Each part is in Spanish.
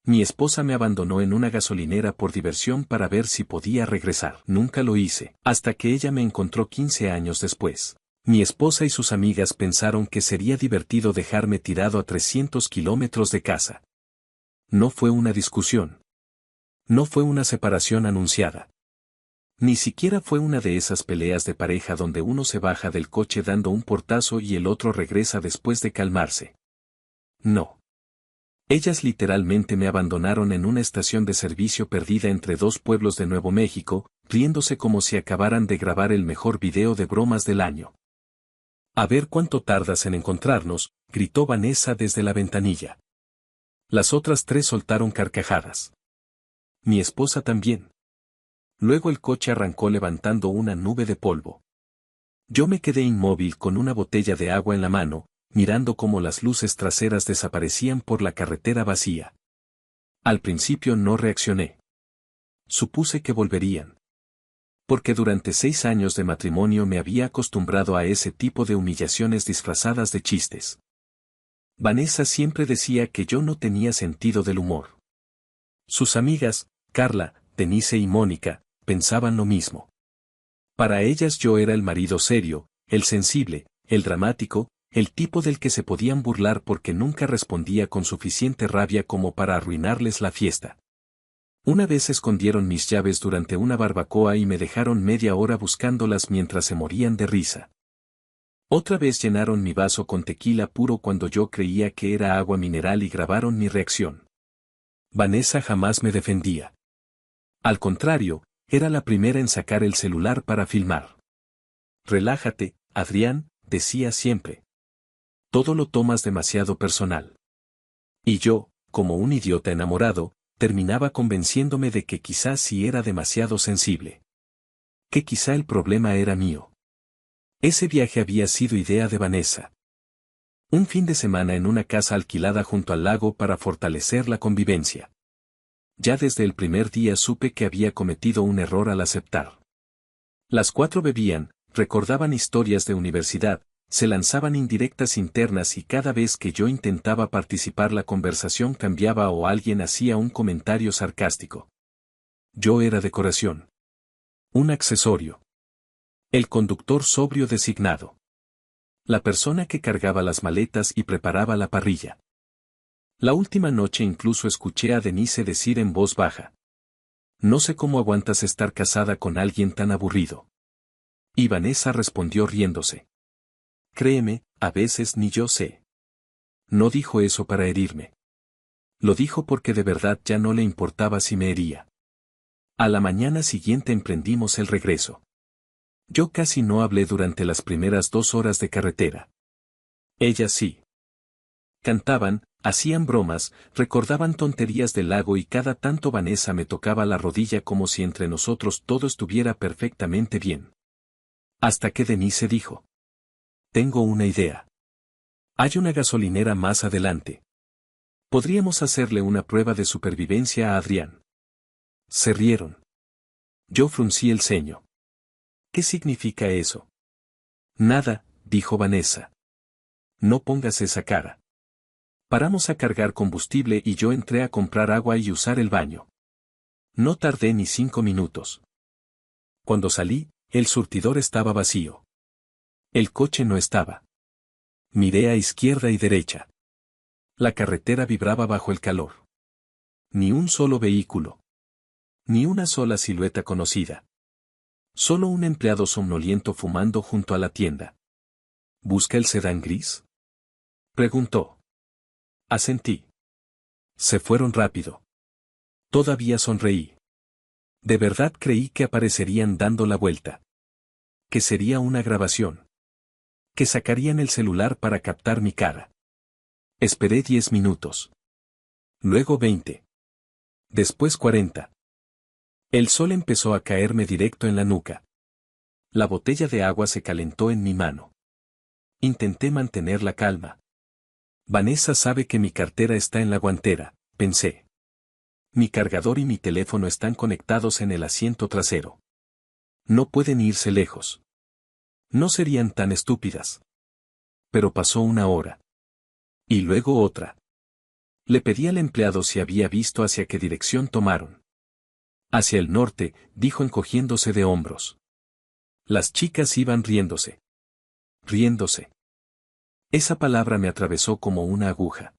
Mi esposa me abandonó en una gasolinera por diversión para ver si podía regresar. Nunca lo hice, hasta que ella me encontró 15 años después. Mi esposa y sus amigas pensaron que sería divertido dejarme tirado a 300 kilómetros de casa. No fue una discusión. No fue una separación anunciada. Ni siquiera fue una de esas peleas de pareja donde uno se baja del coche dando un portazo y el otro regresa después de calmarse. No. Ellas literalmente me abandonaron en una estación de servicio perdida entre dos pueblos de Nuevo México, riéndose como si acabaran de grabar el mejor video de bromas del año. A ver cuánto tardas en encontrarnos, gritó Vanessa desde la ventanilla. Las otras tres soltaron carcajadas. Mi esposa también. Luego el coche arrancó levantando una nube de polvo. Yo me quedé inmóvil con una botella de agua en la mano, mirando cómo las luces traseras desaparecían por la carretera vacía. Al principio no reaccioné. Supuse que volverían. Porque durante 6 años de matrimonio me había acostumbrado a ese tipo de humillaciones disfrazadas de chistes. Vanessa siempre decía que yo no tenía sentido del humor. Sus amigas, Carla, Denise y Mónica, pensaban lo mismo. Para ellas yo era el marido serio, el sensible, el dramático, el tipo del que se podían burlar porque nunca respondía con suficiente rabia como para arruinarles la fiesta. Una vez escondieron mis llaves durante una barbacoa y me dejaron media hora buscándolas mientras se morían de risa. Otra vez llenaron mi vaso con tequila puro cuando yo creía que era agua mineral y grabaron mi reacción. Vanessa jamás me defendía. Al contrario, era la primera en sacar el celular para filmar. Relájate, Adrián, decía siempre. Todo lo tomas demasiado personal. Y yo, como un idiota enamorado, terminaba convenciéndome de que quizás sí era demasiado sensible. Que quizá el problema era mío. Ese viaje había sido idea de Vanessa. Un fin de semana en una casa alquilada junto al lago para fortalecer la convivencia. Ya desde el primer día supe que había cometido un error al aceptar. Las 4 bebían, recordaban historias de universidad, se lanzaban indirectas internas y cada vez que yo intentaba participar la conversación cambiaba o alguien hacía un comentario sarcástico. Yo era decoración. Un accesorio. El conductor sobrio designado. La persona que cargaba las maletas y preparaba la parrilla. La última noche incluso escuché a Denise decir en voz baja. No sé cómo aguantas estar casada con alguien tan aburrido. Y Vanessa respondió riéndose. Créeme, a veces ni yo sé. No dijo eso para herirme. Lo dijo porque de verdad ya no le importaba si me hería. A la mañana siguiente emprendimos el regreso. Yo casi no hablé durante las primeras 2 horas de carretera. Ella sí. Cantaban, hacían bromas, recordaban tonterías del lago y cada tanto Vanessa me tocaba la rodilla como si entre nosotros todo estuviera perfectamente bien. Hasta que Denise dijo. Tengo una idea. Hay una gasolinera más adelante. Podríamos hacerle una prueba de supervivencia a Adrián. Se rieron. Yo fruncí el ceño. ¿Qué significa eso? Nada, dijo Vanessa. No pongas esa cara. Paramos a cargar combustible y yo entré a comprar agua y usar el baño. No tardé ni 5 minutos. Cuando salí, el surtidor estaba vacío. El coche no estaba. Miré a izquierda y derecha. La carretera vibraba bajo el calor. Ni un solo vehículo. Ni una sola silueta conocida. Solo un empleado somnoliento fumando junto a la tienda. ¿Busca el sedán gris? Preguntó. Asentí. Se fueron rápido. Todavía sonreí. De verdad creí que aparecerían dando la vuelta. Que sería una grabación. Que sacarían el celular para captar mi cara. Esperé 10 minutos. Luego 20. Después 40. El sol empezó a caerme directo en la nuca. La botella de agua se calentó en mi mano. Intenté mantener la calma. Vanessa sabe que mi cartera está en la guantera, pensé. Mi cargador y mi teléfono están conectados en el asiento trasero. No pueden irse lejos. No serían tan estúpidas. Pero pasó una hora. Y luego otra. Le pedí al empleado si había visto hacia qué dirección tomaron. Hacia el norte, dijo encogiéndose de hombros. Las chicas iban riéndose. Riéndose. Esa palabra me atravesó como una aguja.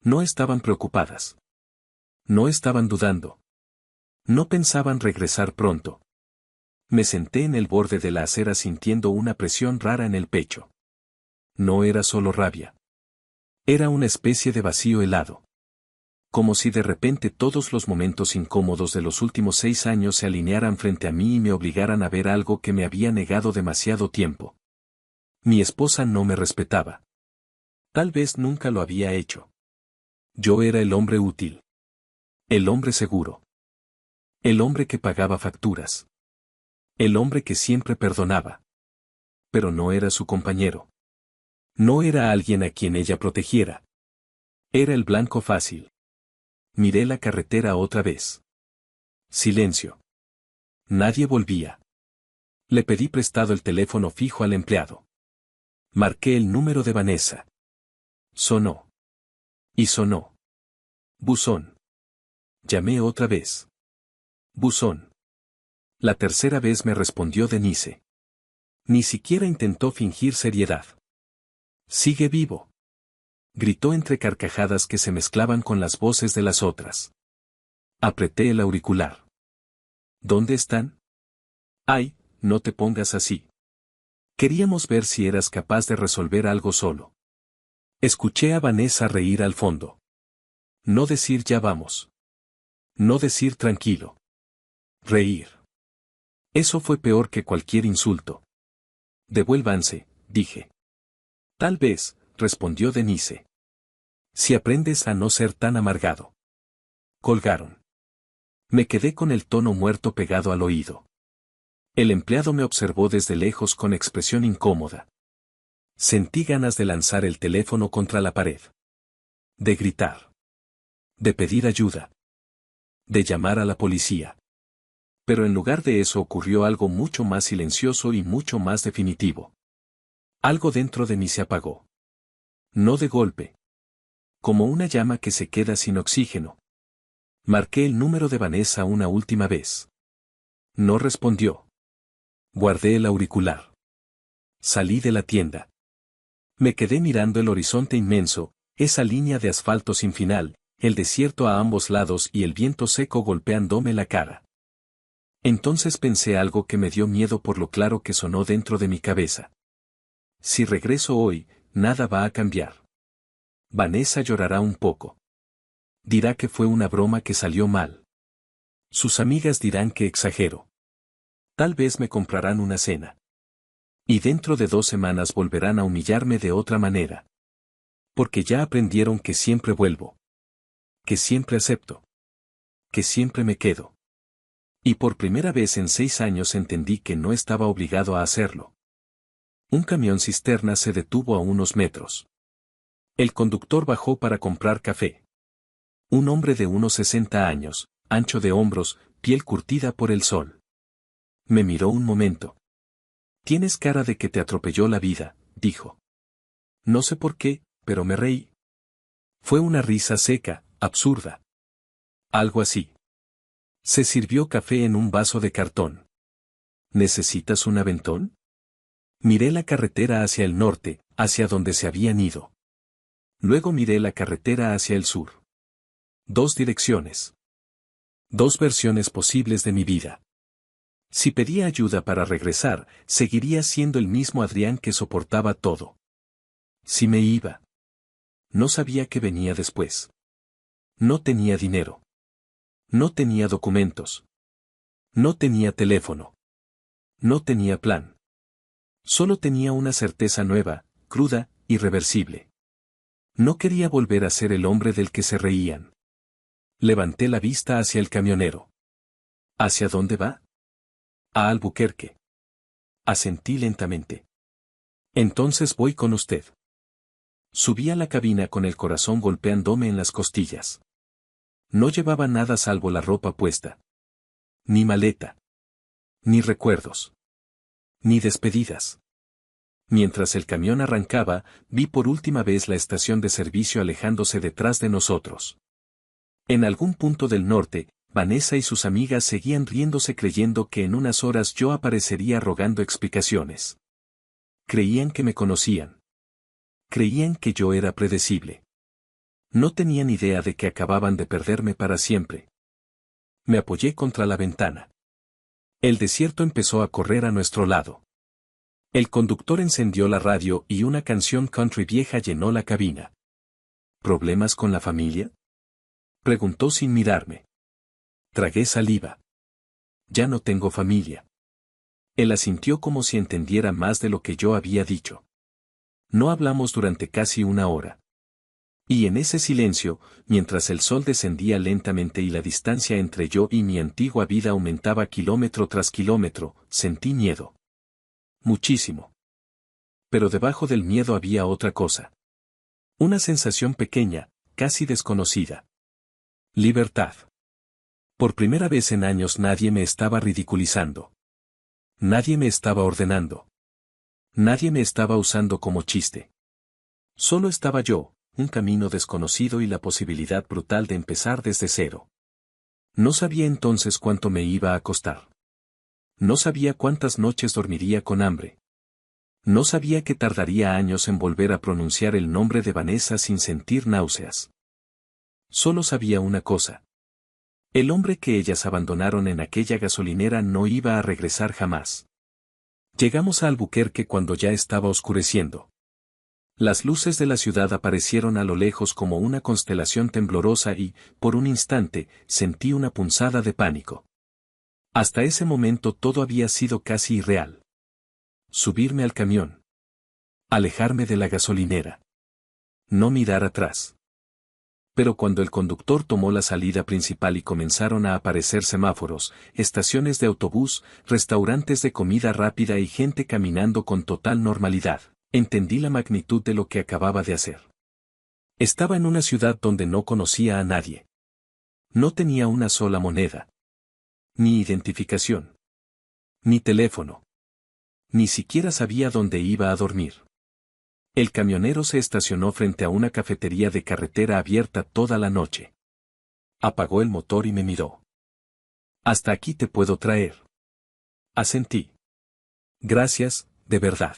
No estaban preocupadas. No estaban dudando. No pensaban regresar pronto. Me senté en el borde de la acera sintiendo una presión rara en el pecho. No era solo rabia. Era una especie de vacío helado. Como si de repente todos los momentos incómodos de los últimos 6 años se alinearan frente a mí y me obligaran a ver algo que me había negado demasiado tiempo. Mi esposa no me respetaba. Tal vez nunca lo había hecho. Yo era el hombre útil. El hombre seguro. El hombre que pagaba facturas. El hombre que siempre perdonaba. Pero no era su compañero. No era alguien a quien ella protegiera. Era el blanco fácil. Miré la carretera otra vez. Silencio. Nadie volvía. Le pedí prestado el teléfono fijo al empleado. Marqué el número de Vanessa. Sonó. Y sonó. Buzón. Llamé otra vez. Buzón. La tercera vez me respondió Denise. Ni siquiera intentó fingir seriedad. Sigue vivo. Gritó entre carcajadas que se mezclaban con las voces de las otras. Apreté el auricular. ¿Dónde están? Ay, no te pongas así. Queríamos ver si eras capaz de resolver algo solo. Escuché a Vanessa reír al fondo. No decir ya vamos. No decir tranquilo. Reír. Eso fue peor que cualquier insulto. Devuélvanse, dije. Tal vez, respondió Denise. Si aprendes a no ser tan amargado. Colgaron. Me quedé con el tono muerto pegado al oído. El empleado me observó desde lejos con expresión incómoda. Sentí ganas de lanzar el teléfono contra la pared. De gritar. De pedir ayuda. De llamar a la policía. Pero en lugar de eso ocurrió algo mucho más silencioso y mucho más definitivo. Algo dentro de mí se apagó. No de golpe. Como una llama que se queda sin oxígeno. Marqué el número de Vanessa una última vez. No respondió. Guardé el auricular. Salí de la tienda. Me quedé mirando el horizonte inmenso, esa línea de asfalto sin final, el desierto a ambos lados y el viento seco golpeándome la cara. Entonces pensé algo que me dio miedo por lo claro que sonó dentro de mi cabeza. Si regreso hoy, nada va a cambiar. Vanessa llorará un poco. Dirá que fue una broma que salió mal. Sus amigas dirán que exagero. Tal vez me comprarán una cena. Y dentro de 2 semanas volverán a humillarme de otra manera. Porque ya aprendieron que siempre vuelvo. Que siempre acepto. Que siempre me quedo. Y por primera vez en 6 años entendí que no estaba obligado a hacerlo. Un camión cisterna se detuvo a unos metros. El conductor bajó para comprar café. Un hombre de unos 60 años, ancho de hombros, piel curtida por el sol. Me miró un momento. Tienes cara de que te atropelló la vida, dijo. No sé por qué, pero me reí. Fue una risa seca, absurda. Algo así. Se sirvió café en un vaso de cartón. ¿Necesitas un aventón? Miré la carretera hacia el norte, hacia donde se habían ido. Luego miré la carretera hacia el sur. 2 direcciones. 2 versiones posibles de mi vida. Si pedía ayuda para regresar, seguiría siendo el mismo Adrián que soportaba todo. Si me iba. No sabía qué venía después. No tenía dinero. No tenía documentos. No tenía teléfono. No tenía plan. Solo tenía una certeza nueva, cruda, irreversible. No quería volver a ser el hombre del que se reían. Levanté la vista hacia el camionero. ¿Hacia dónde va? A Albuquerque. Asentí lentamente. Entonces voy con usted. Subí a la cabina con el corazón golpeándome en las costillas. No llevaba nada salvo la ropa puesta. Ni maleta. Ni recuerdos. Ni despedidas. Mientras el camión arrancaba, vi por última vez la estación de servicio alejándose detrás de nosotros. En algún punto del norte, Vanessa y sus amigas seguían riéndose creyendo que en unas horas yo aparecería rogando explicaciones. Creían que me conocían. Creían que yo era predecible. No tenían idea de que acababan de perderme para siempre. Me apoyé contra la ventana. El desierto empezó a correr a nuestro lado. El conductor encendió la radio y una canción country vieja llenó la cabina. ¿Problemas con la familia?, preguntó sin mirarme. Tragué saliva. Ya no tengo familia. Él asintió como si entendiera más de lo que yo había dicho. No hablamos durante casi una hora. Y en ese silencio, mientras el sol descendía lentamente y la distancia entre yo y mi antigua vida aumentaba kilómetro tras kilómetro, sentí miedo. Muchísimo. Pero debajo del miedo había otra cosa. Una sensación pequeña, casi desconocida. Libertad. Por primera vez en años nadie me estaba ridiculizando. Nadie me estaba ordenando. Nadie me estaba usando como chiste. Solo estaba yo, un camino desconocido y la posibilidad brutal de empezar desde cero. No sabía entonces cuánto me iba a costar. No sabía cuántas noches dormiría con hambre. No sabía que tardaría años en volver a pronunciar el nombre de Vanessa sin sentir náuseas. Solo sabía una cosa. El hombre que ellas abandonaron en aquella gasolinera no iba a regresar jamás. Llegamos a Albuquerque cuando ya estaba oscureciendo. Las luces de la ciudad aparecieron a lo lejos como una constelación temblorosa y, por un instante, sentí una punzada de pánico. Hasta ese momento todo había sido casi irreal. Subirme al camión. Alejarme de la gasolinera. No mirar atrás. Pero cuando el conductor tomó la salida principal y comenzaron a aparecer semáforos, estaciones de autobús, restaurantes de comida rápida y gente caminando con total normalidad, entendí la magnitud de lo que acababa de hacer. Estaba en una ciudad donde no conocía a nadie. No tenía una sola moneda. Ni identificación. Ni teléfono. Ni siquiera sabía dónde iba a dormir. El camionero se estacionó frente a una cafetería de carretera abierta toda la noche. Apagó el motor y me miró. «Hasta aquí te puedo traer». Asentí. «Gracias, de verdad».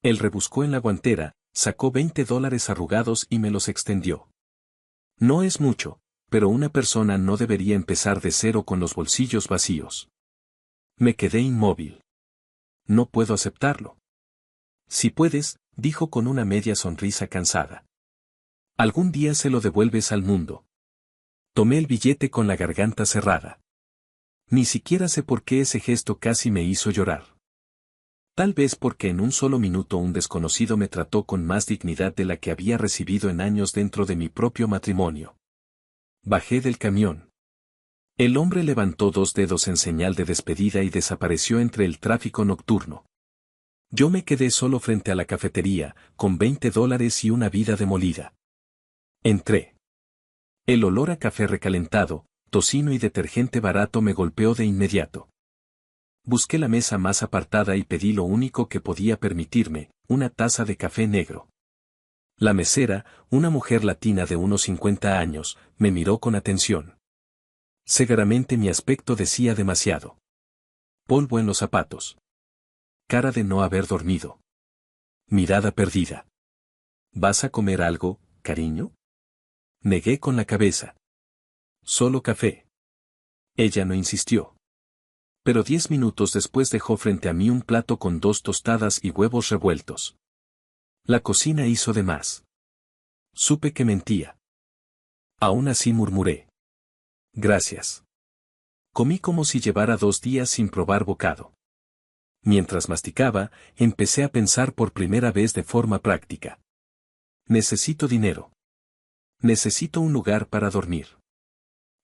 Él rebuscó en la guantera, sacó $20 arrugados y me los extendió. No es mucho, pero una persona no debería empezar de cero con los bolsillos vacíos. Me quedé inmóvil. No puedo aceptarlo. Si puedes, dijo con una media sonrisa cansada. Algún día se lo devuelves al mundo. Tomé el billete con la garganta cerrada. Ni siquiera sé por qué ese gesto casi me hizo llorar. Tal vez porque en un solo minuto un desconocido me trató con más dignidad de la que había recibido en años dentro de mi propio matrimonio. Bajé del camión. El hombre levantó 2 dedos en señal de despedida y desapareció entre el tráfico nocturno. Yo me quedé solo frente a la cafetería, con $20 y una vida demolida. Entré. El olor a café recalentado, tocino y detergente barato me golpeó de inmediato. Busqué la mesa más apartada y pedí lo único que podía permitirme, una taza de café negro. La mesera, una mujer latina de unos 50 años, me miró con atención. Seguramente mi aspecto decía demasiado. Polvo en los zapatos. Cara de no haber dormido. Mirada perdida. ¿Vas a comer algo, cariño? Negué con la cabeza. Solo café. Ella no insistió. Pero 10 minutos después dejó frente a mí un plato con 2 tostadas y huevos revueltos. La cocina hizo de más. Supe que mentía. Aún así murmuré. Gracias. Comí como si llevara 2 días sin probar bocado. Mientras masticaba, empecé a pensar por primera vez de forma práctica. Necesito dinero. Necesito un lugar para dormir.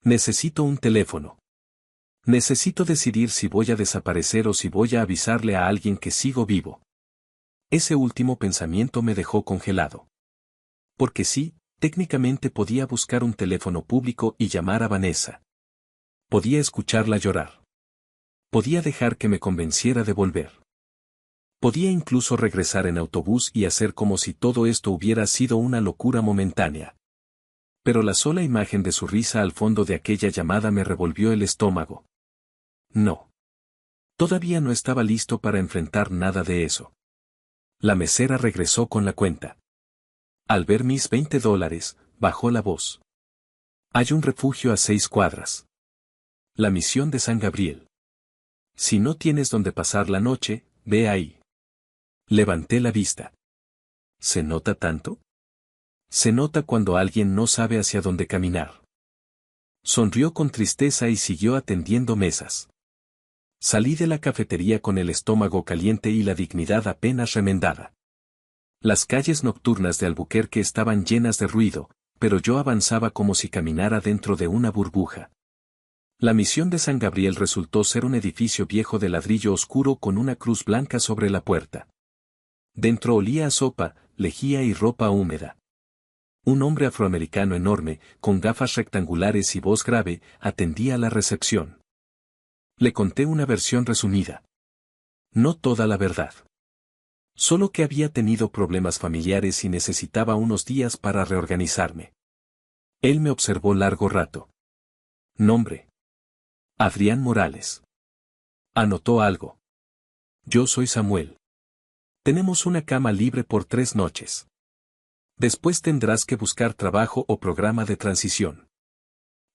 Necesito un teléfono. Necesito decidir si voy a desaparecer o si voy a avisarle a alguien que sigo vivo. Ese último pensamiento me dejó congelado. Porque sí, técnicamente podía buscar un teléfono público y llamar a Vanessa. Podía escucharla llorar. Podía dejar que me convenciera de volver. Podía incluso regresar en autobús y hacer como si todo esto hubiera sido una locura momentánea. Pero la sola imagen de su risa al fondo de aquella llamada me revolvió el estómago. No. Todavía no estaba listo para enfrentar nada de eso. La mesera regresó con la cuenta. Al ver mis $20, bajó la voz. Hay un refugio a 6 cuadras. La misión de San Gabriel. Si no tienes donde pasar la noche, ve ahí. Levanté la vista. ¿Se nota tanto? Se nota cuando alguien no sabe hacia dónde caminar. Sonrió con tristeza y siguió atendiendo mesas. Salí de la cafetería con el estómago caliente y la dignidad apenas remendada. Las calles nocturnas de Albuquerque estaban llenas de ruido, pero yo avanzaba como si caminara dentro de una burbuja. La misión de San Gabriel resultó ser un edificio viejo de ladrillo oscuro con una cruz blanca sobre la puerta. Dentro olía a sopa, lejía y ropa húmeda. Un hombre afroamericano enorme, con gafas rectangulares y voz grave, atendía a la recepción. Le conté una versión resumida. No toda la verdad. Solo que había tenido problemas familiares y necesitaba unos días para reorganizarme. Él me observó largo rato. Nombre. Adrián Morales. Anotó algo. Yo soy Samuel. Tenemos una cama libre por 3 noches. Después tendrás que buscar trabajo o programa de transición.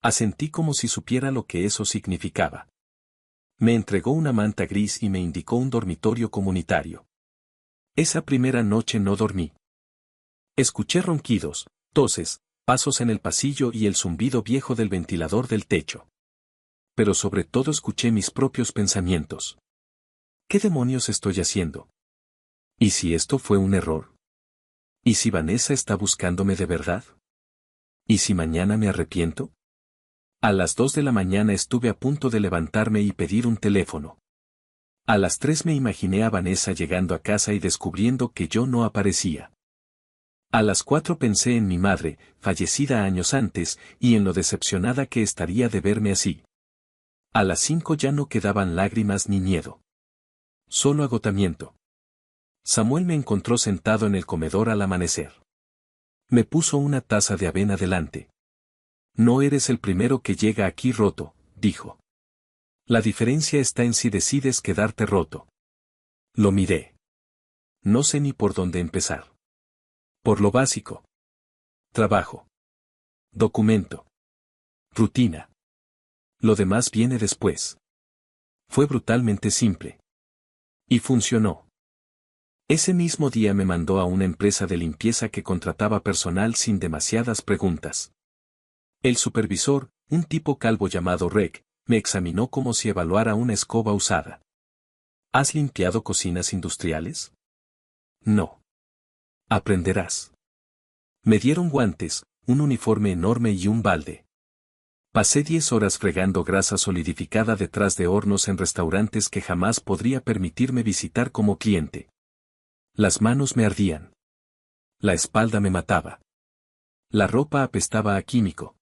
Asentí como si supiera lo que eso significaba. Me entregó una manta gris y me indicó un dormitorio comunitario. Esa primera noche no dormí. Escuché ronquidos, toses, pasos en el pasillo y el zumbido viejo del ventilador del techo. Pero sobre todo escuché mis propios pensamientos. ¿Qué demonios estoy haciendo? ¿Y si esto fue un error? ¿Y si Vanessa está buscándome de verdad? ¿Y si mañana me arrepiento? A las 2 de la mañana estuve a punto de levantarme y pedir un teléfono. A las 3 me imaginé a Vanessa llegando a casa y descubriendo que yo no aparecía. A las 4 pensé en mi madre, fallecida años antes, y en lo decepcionada que estaría de verme así. A las 5 ya no quedaban lágrimas ni miedo. Solo agotamiento. Samuel me encontró sentado en el comedor al amanecer. Me puso una taza de avena delante. No eres el primero que llega aquí roto, dijo. La diferencia está en si decides quedarte roto. Lo miré. No sé ni por dónde empezar. Por lo básico. Trabajo. Documento. Rutina. Lo demás viene después. Fue brutalmente simple. Y funcionó. Ese mismo día me mandó a una empresa de limpieza que contrataba personal sin demasiadas preguntas. El supervisor, un tipo calvo llamado Reg, me examinó como si evaluara una escoba usada. ¿Has limpiado cocinas industriales? No. Aprenderás. Me dieron guantes, un uniforme enorme y un balde. Pasé 10 horas fregando grasa solidificada detrás de hornos en restaurantes que jamás podría permitirme visitar como cliente. Las manos me ardían. La espalda me mataba. La ropa apestaba a químico.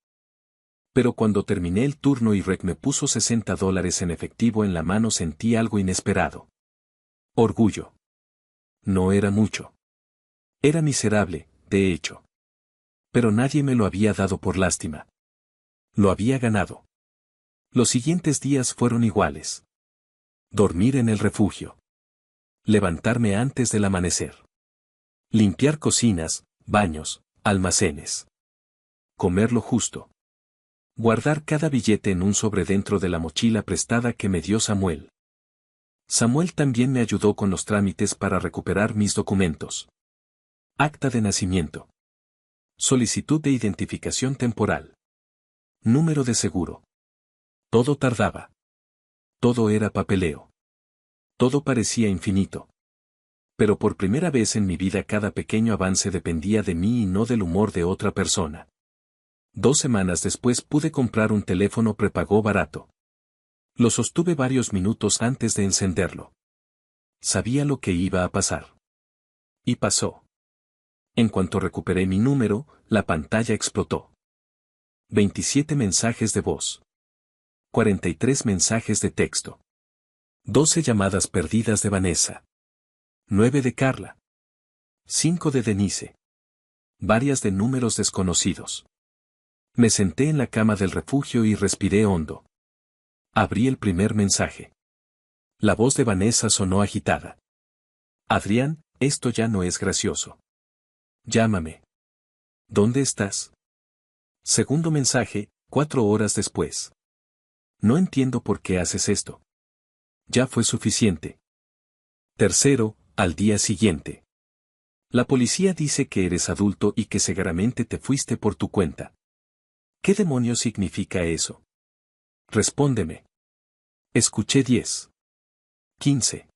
Pero cuando terminé el turno y Reg me puso $60 en efectivo en la mano sentí algo inesperado. Orgullo. No era mucho. Era miserable, de hecho. Pero nadie me lo había dado por lástima. Lo había ganado. Los siguientes días fueron iguales. Dormir en el refugio. Levantarme antes del amanecer. Limpiar cocinas, baños, almacenes. Comer lo justo. Guardar cada billete en un sobre dentro de la mochila prestada que me dio Samuel. Samuel también me ayudó con los trámites para recuperar mis documentos. Acta de nacimiento. Solicitud de identificación temporal. Número de seguro. Todo tardaba. Todo era papeleo. Todo parecía infinito. Pero por primera vez en mi vida cada pequeño avance dependía de mí y no del humor de otra persona. 2 semanas después pude comprar un teléfono prepago barato. Lo sostuve varios minutos antes de encenderlo. Sabía lo que iba a pasar. Y pasó. En cuanto recuperé mi número, la pantalla explotó. 27 mensajes de voz. 43 mensajes de texto. 12 llamadas perdidas de Vanessa. 9 de Carla. 5 de Denise. Varias de números desconocidos. Me senté en la cama del refugio y respiré hondo. Abrí el primer mensaje. La voz de Vanessa sonó agitada. Adrián, esto ya no es gracioso. Llámame. ¿Dónde estás? Segundo mensaje, 4 horas después. No entiendo por qué haces esto. Ya fue suficiente. Tercero, al día siguiente. La policía dice que eres adulto y que seguramente te fuiste por tu cuenta. ¿Qué demonios significa eso? Respóndeme. Escuché 10. 15.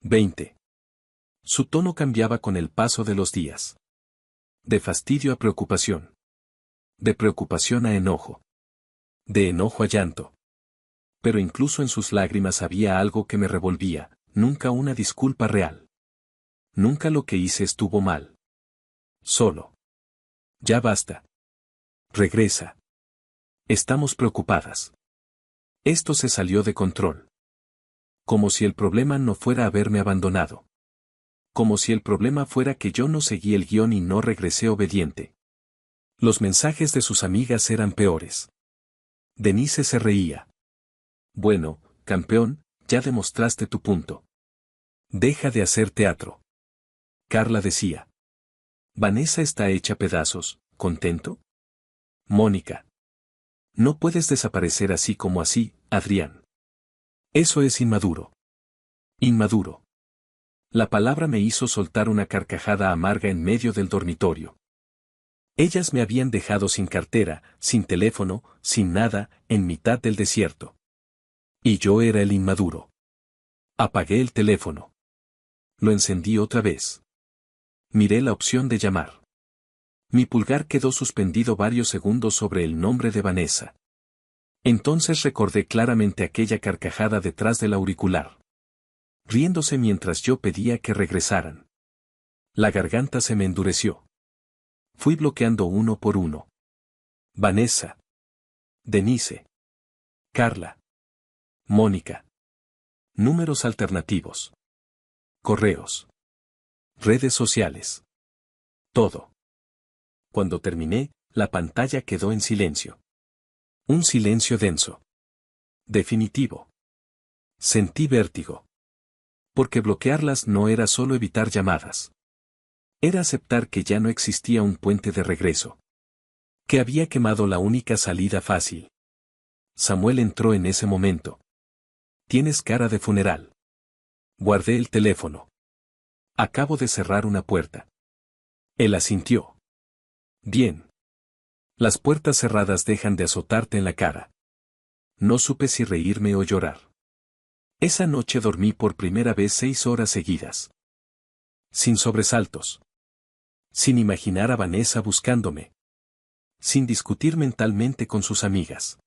20. Su tono cambiaba con el paso de los días. De fastidio a preocupación. De preocupación a enojo. De enojo a llanto. Pero incluso en sus lágrimas había algo que me revolvía, nunca una disculpa real. Nunca lo que hice estuvo mal. Solo. Ya basta. Regresa. Estamos preocupadas. Esto se salió de control. Como si el problema no fuera haberme abandonado. Como si el problema fuera que yo no seguí el guión y no regresé obediente. Los mensajes de sus amigas eran peores. Denise se reía. Bueno, campeón, ya demostraste tu punto. Deja de hacer teatro. Carla decía. Vanessa está hecha pedazos, ¿contento? Mónica. No puedes desaparecer así como así, Adrián. Eso es inmaduro. Inmaduro. La palabra me hizo soltar una carcajada amarga en medio del dormitorio. Ellas me habían dejado sin cartera, sin teléfono, sin nada, en mitad del desierto. Y yo era el inmaduro. Apagué el teléfono. Lo encendí otra vez. Miré la opción de llamar. Mi pulgar quedó suspendido varios segundos sobre el nombre de Vanessa. Entonces recordé claramente aquella carcajada detrás del auricular. Riéndose mientras yo pedía que regresaran. La garganta se me endureció. Fui bloqueando uno por uno. Vanessa. Denise. Carla. Mónica. Números alternativos. Correos. Redes sociales. Todo. Cuando terminé, la pantalla quedó en silencio. Un silencio denso. Definitivo. Sentí vértigo. Porque bloquearlas no era solo evitar llamadas. Era aceptar que ya no existía un puente de regreso. Que había quemado la única salida fácil. Samuel entró en ese momento. Tienes cara de funeral. Guardé el teléfono. Acabo de cerrar una puerta. Él asintió. Bien. Las puertas cerradas dejan de azotarte en la cara. No supe si reírme o llorar. Esa noche dormí por primera vez 6 horas seguidas. Sin sobresaltos. Sin imaginar a Vanessa buscándome. Sin discutir mentalmente con sus amigas.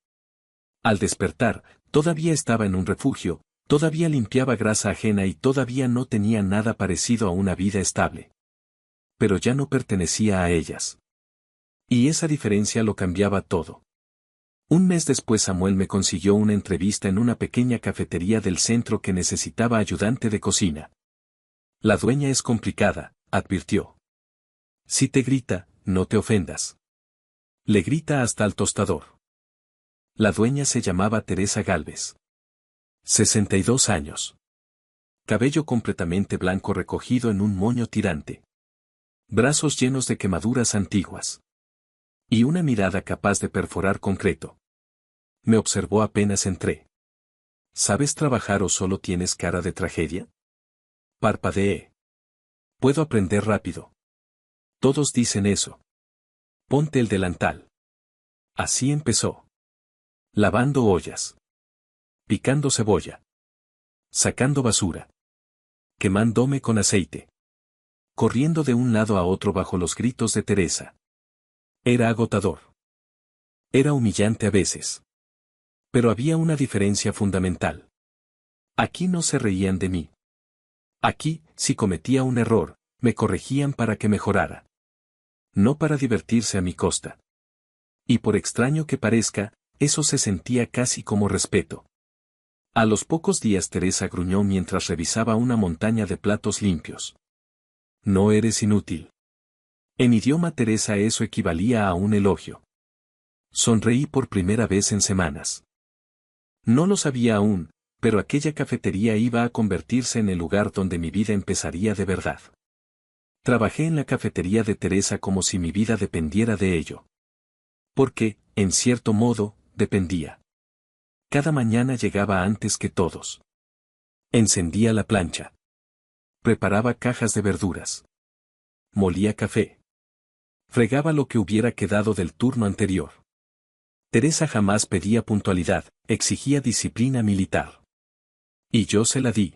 Al despertar, todavía estaba en un refugio, todavía limpiaba grasa ajena y todavía no tenía nada parecido a una vida estable. Pero ya no pertenecía a ellas. Y esa diferencia lo cambiaba todo. Un mes después Samuel me consiguió una entrevista en una pequeña cafetería del centro que necesitaba ayudante de cocina. La dueña es complicada, advirtió. Si te grita, no te ofendas. Le grita hasta al tostador. La dueña se llamaba Teresa Gálvez. 62 años. Cabello completamente blanco recogido en un moño tirante. Brazos llenos de quemaduras antiguas. Y una mirada capaz de perforar concreto. Me observó apenas entré. ¿Sabes trabajar o solo tienes cara de tragedia? Parpadeé. Puedo aprender rápido. Todos dicen eso. Ponte el delantal. Así empezó. Lavando ollas. Picando cebolla. Sacando basura. Quemándome con aceite. Corriendo de un lado a otro bajo los gritos de Teresa. Era agotador. Era humillante a veces. Pero había una diferencia fundamental. Aquí no se reían de mí. Aquí, si cometía un error, me corregían para que mejorara. No para divertirse a mi costa. Y por extraño que parezca, eso se sentía casi como respeto. A los pocos días Teresa gruñó mientras revisaba una montaña de platos limpios. No eres inútil. En idioma Teresa eso equivalía a un elogio. Sonreí por primera vez en semanas. No lo sabía aún, pero aquella cafetería iba a convertirse en el lugar donde mi vida empezaría de verdad. Trabajé en la cafetería de Teresa como si mi vida dependiera de ello. Porque, en cierto modo, dependía. Cada mañana llegaba antes que todos. Encendía la plancha. Preparaba cajas de verduras. Molía café. Fregaba lo que hubiera quedado del turno anterior. Teresa jamás pedía puntualidad, exigía disciplina militar. Y yo se la di.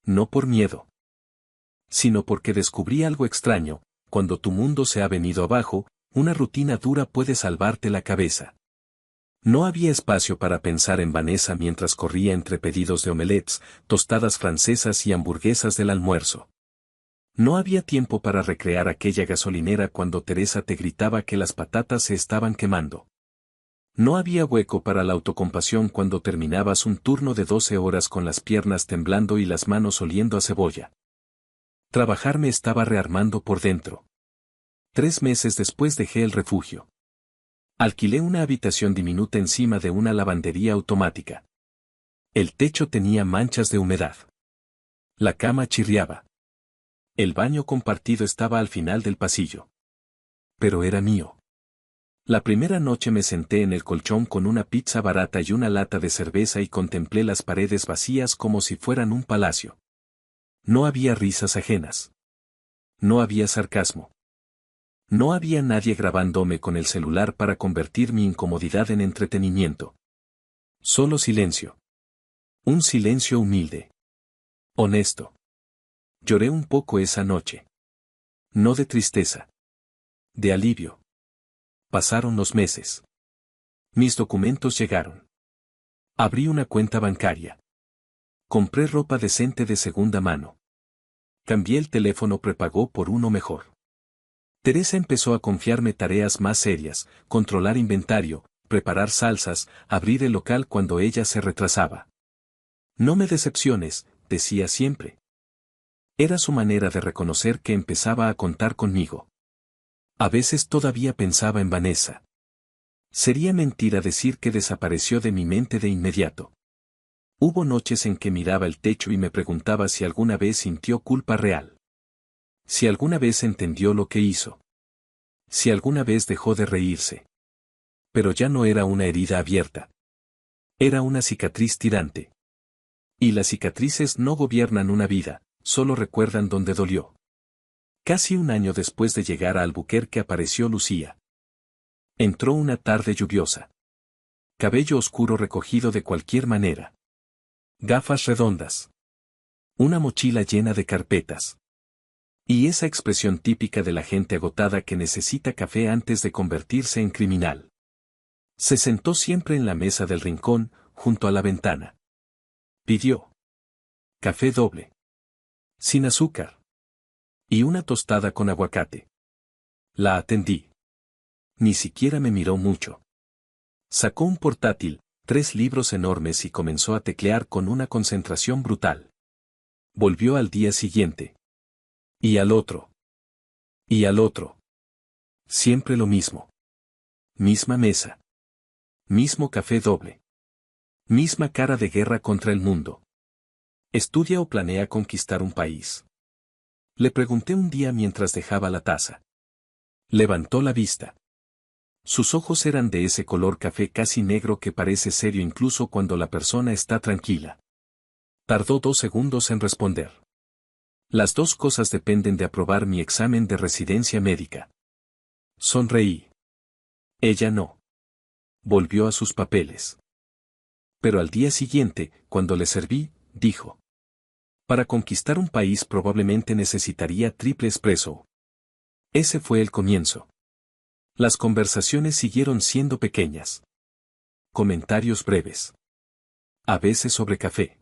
No por miedo, sino porque descubrí algo extraño: cuando tu mundo se ha venido abajo, una rutina dura puede salvarte la cabeza. No había espacio para pensar en Vanessa mientras corría entre pedidos de omelets, tostadas francesas y hamburguesas del almuerzo. No había tiempo para recrear aquella gasolinera cuando Teresa te gritaba que las patatas se estaban quemando. No había hueco para la autocompasión cuando terminabas un turno de 12 horas con las piernas temblando y las manos oliendo a cebolla. Trabajar me estaba rearmando por dentro. 3 meses después dejé el refugio. Alquilé una habitación diminuta encima de una lavandería automática. El techo tenía manchas de humedad. La cama chirriaba. El baño compartido estaba al final del pasillo. Pero era mío. La primera noche me senté en el colchón con una pizza barata y una lata de cerveza y contemplé las paredes vacías como si fueran un palacio. No había risas ajenas. No había sarcasmo. No había nadie grabándome con el celular para convertir mi incomodidad en entretenimiento. Solo silencio. Un silencio humilde. Honesto. Lloré un poco esa noche. No de tristeza. De alivio. Pasaron los meses. Mis documentos llegaron. Abrí una cuenta bancaria. Compré ropa decente de segunda mano. Cambié el teléfono prepago por uno mejor. Teresa empezó a confiarme tareas más serias: controlar inventario, preparar salsas, abrir el local cuando ella se retrasaba. No me decepciones, decía siempre. Era su manera de reconocer que empezaba a contar conmigo. A veces todavía pensaba en Vanessa. Sería mentira decir que desapareció de mi mente de inmediato. Hubo noches en que miraba el techo y me preguntaba si alguna vez sintió culpa real. Si alguna vez entendió lo que hizo. Si alguna vez dejó de reírse. Pero ya no era una herida abierta. Era una cicatriz tirante. Y las cicatrices no gobiernan una vida, solo recuerdan dónde dolió. Casi un año después de llegar a Albuquerque apareció Lucía. Entró una tarde lluviosa. Cabello oscuro recogido de cualquier manera. Gafas redondas. Una mochila llena de carpetas. Y esa expresión típica de la gente agotada que necesita café antes de convertirse en criminal. Se sentó siempre en la mesa del rincón, junto a la ventana. Pidió café doble. Sin azúcar. Y una tostada con aguacate. La atendí. Ni siquiera me miró mucho. Sacó un portátil, 3 libros enormes y comenzó a teclear con una concentración brutal. Volvió al día siguiente. Y al otro. Y al otro. Siempre lo mismo. Misma mesa. Mismo café doble. Misma cara de guerra contra el mundo. ¿Estudia o planea conquistar un país? Le pregunté un día mientras dejaba la taza. Levantó la vista. Sus ojos eran de ese color café casi negro que parece serio incluso cuando la persona está tranquila. Tardó 2 segundos en responder. Las dos cosas dependen de aprobar mi examen de residencia médica. Sonreí. Ella no. Volvió a sus papeles. Pero al día siguiente, cuando le serví, dijo: para conquistar un país probablemente necesitaría triple espresso. Ese fue el comienzo. Las conversaciones siguieron siendo pequeñas. Comentarios breves. A veces sobre café.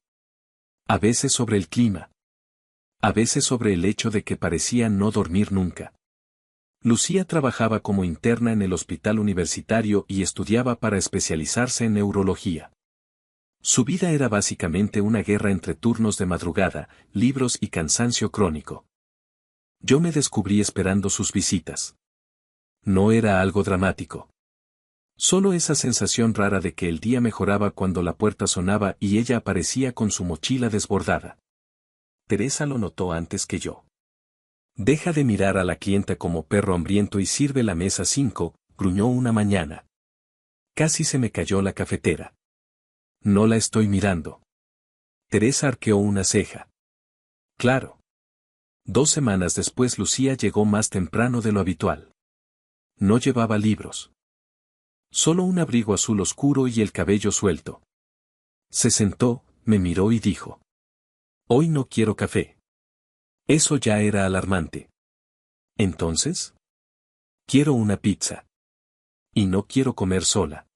A veces sobre el clima. A veces sobre el hecho de que parecía no dormir nunca. Lucía trabajaba como interna en el hospital universitario y estudiaba para especializarse en neurología. Su vida era básicamente una guerra entre turnos de madrugada, libros y cansancio crónico. Yo me descubrí esperando sus visitas. No era algo dramático. Solo esa sensación rara de que el día mejoraba cuando la puerta sonaba y ella aparecía con su mochila desbordada. Teresa lo notó antes que yo. Deja de mirar a la clienta como perro hambriento y sirve la mesa 5, gruñó una mañana. Casi se me cayó la cafetera. No la estoy mirando. Teresa arqueó una ceja. Claro. 2 semanas después Lucía llegó más temprano de lo habitual. No llevaba libros. Solo un abrigo azul oscuro y el cabello suelto. Se sentó, me miró y dijo: Hoy no quiero café. Eso ya era alarmante. ¿Entonces? Quiero una pizza. Y no quiero comer sola.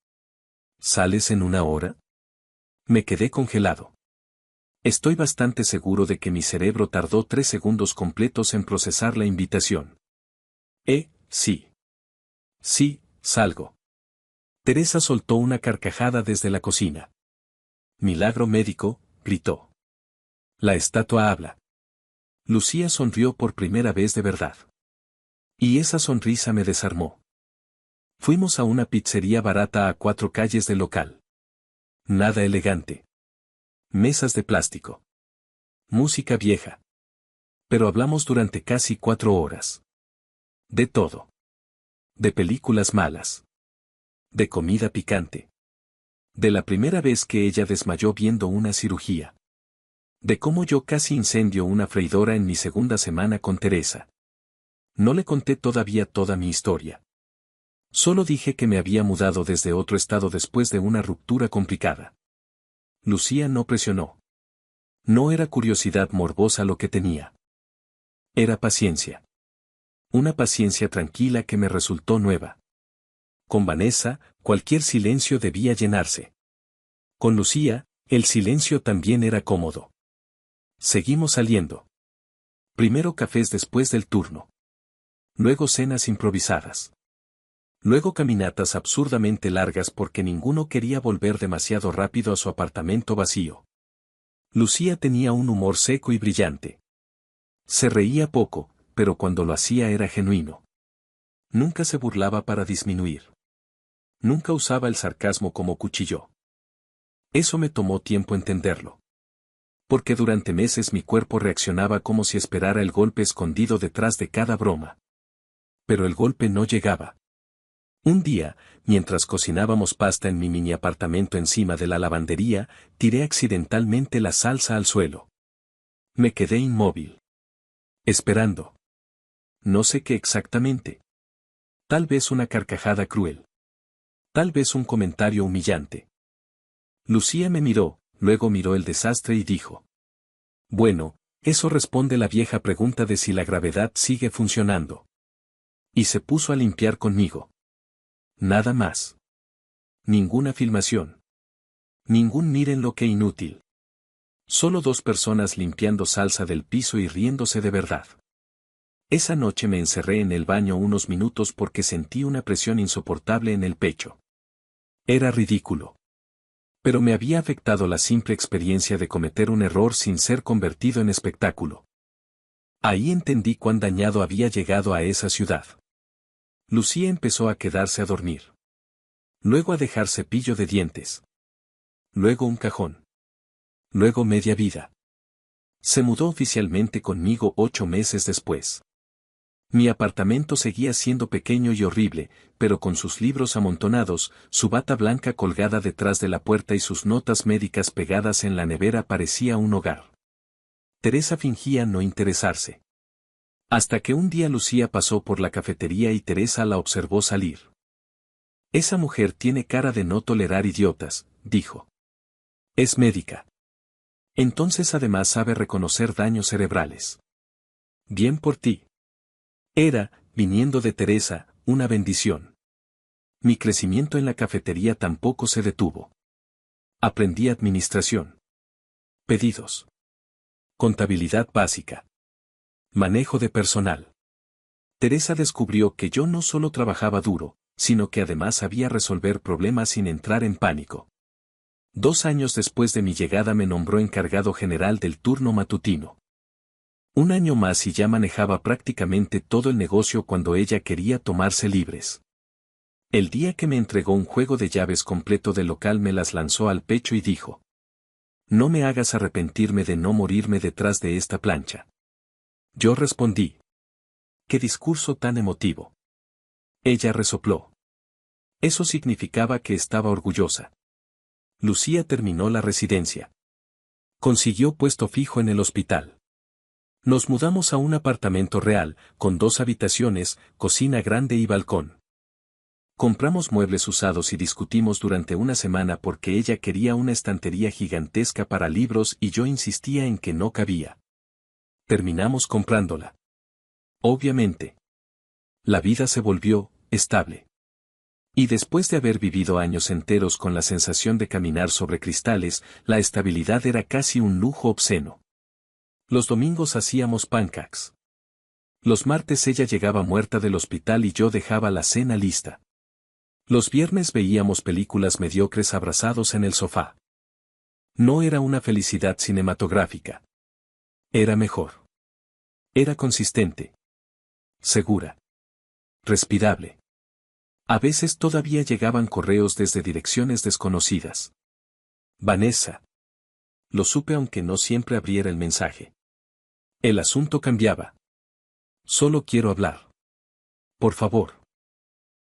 ¿Sales en 1 hora? Me quedé congelado. Estoy bastante seguro de que mi cerebro tardó 3 segundos completos en procesar la invitación. Sí. Sí, salgo. Teresa soltó una carcajada desde la cocina. Milagro médico, gritó. La estatua habla. Lucía sonrió por primera vez de verdad. Y esa sonrisa me desarmó. Fuimos a una pizzería barata a 4 calles del local. Nada elegante. Mesas de plástico. Música vieja. Pero hablamos durante casi 4 horas. De todo. De películas malas. De comida picante. De la primera vez que ella desmayó viendo una cirugía. De cómo yo casi incendio una freidora en mi segunda semana con Teresa. No le conté todavía toda mi historia. Solo dije que me había mudado desde otro estado después de una ruptura complicada. Lucía no presionó. No era curiosidad morbosa lo que tenía. Era paciencia. Una paciencia tranquila que me resultó nueva. Con Vanessa, cualquier silencio debía llenarse. Con Lucía, el silencio también era cómodo. Seguimos saliendo. Primero cafés después del turno. Luego cenas improvisadas. Luego caminatas absurdamente largas porque ninguno quería volver demasiado rápido a su apartamento vacío. Lucía tenía un humor seco y brillante. Se reía poco, pero cuando lo hacía era genuino. Nunca se burlaba para disminuir. Nunca usaba el sarcasmo como cuchillo. Eso me tomó tiempo entenderlo. Porque durante meses mi cuerpo reaccionaba como si esperara el golpe escondido detrás de cada broma. Pero el golpe no llegaba. Un día, mientras cocinábamos pasta en mi mini apartamento encima de la lavandería, tiré accidentalmente la salsa al suelo. Me quedé inmóvil. Esperando. No sé qué exactamente. Tal vez una carcajada cruel. Tal vez un comentario humillante. Lucía me miró, luego miró el desastre y dijo: Bueno, eso responde la vieja pregunta de si la gravedad sigue funcionando. Y se puso a limpiar conmigo. Nada más. Ninguna filmación. Ningún miren lo que inútil. Solo 2 personas limpiando salsa del piso y riéndose de verdad. Esa noche me encerré en el baño unos minutos porque sentí una presión insoportable en el pecho. Era ridículo. Pero me había afectado la simple experiencia de cometer un error sin ser convertido en espectáculo. Ahí entendí cuán dañado había llegado a esa ciudad. Lucía empezó a quedarse a dormir. Luego a dejar cepillo de dientes. Luego un cajón. Luego media vida. Se mudó oficialmente conmigo 8 meses después. Mi apartamento seguía siendo pequeño y horrible, pero con sus libros amontonados, su bata blanca colgada detrás de la puerta y sus notas médicas pegadas en la nevera parecía un hogar. Teresa fingía no interesarse. Hasta que un día Lucía pasó por la cafetería y Teresa la observó salir. Esa mujer tiene cara de no tolerar idiotas, dijo. Es médica. Entonces además sabe reconocer daños cerebrales. Bien por ti. Era, viniendo de Teresa, una bendición. Mi crecimiento en la cafetería tampoco se detuvo. Aprendí administración. Pedidos. Contabilidad básica. Manejo de personal. Teresa descubrió que yo no solo trabajaba duro, sino que además sabía resolver problemas sin entrar en pánico. 2 años después de mi llegada me nombró encargado general del turno matutino. Un año más y ya manejaba prácticamente todo el negocio cuando ella quería tomarse libres. El día que me entregó un juego de llaves completo del local me las lanzó al pecho y dijo: «No me hagas arrepentirme de no morirme detrás de esta plancha». Yo respondí: «¡Qué discurso tan emotivo!». Ella resopló. Eso significaba que estaba orgullosa. Lucía terminó la residencia. Consiguió puesto fijo en el hospital. Nos mudamos a un apartamento real, con 2 habitaciones, cocina grande y balcón. Compramos muebles usados y discutimos durante una semana porque ella quería una estantería gigantesca para libros y yo insistía en que no cabía. Terminamos comprándola. Obviamente. La vida se volvió estable. Y después de haber vivido años enteros con la sensación de caminar sobre cristales, la estabilidad era casi un lujo obsceno. Los domingos hacíamos pancakes. Los martes ella llegaba muerta del hospital y yo dejaba la cena lista. Los viernes veíamos películas mediocres abrazados en el sofá. No era una felicidad cinematográfica. Era mejor. Era consistente. Segura. Respirable. A veces todavía llegaban correos desde direcciones desconocidas. Vanessa. Lo supe aunque no siempre abriera el mensaje. El asunto cambiaba. Solo quiero hablar. Por favor.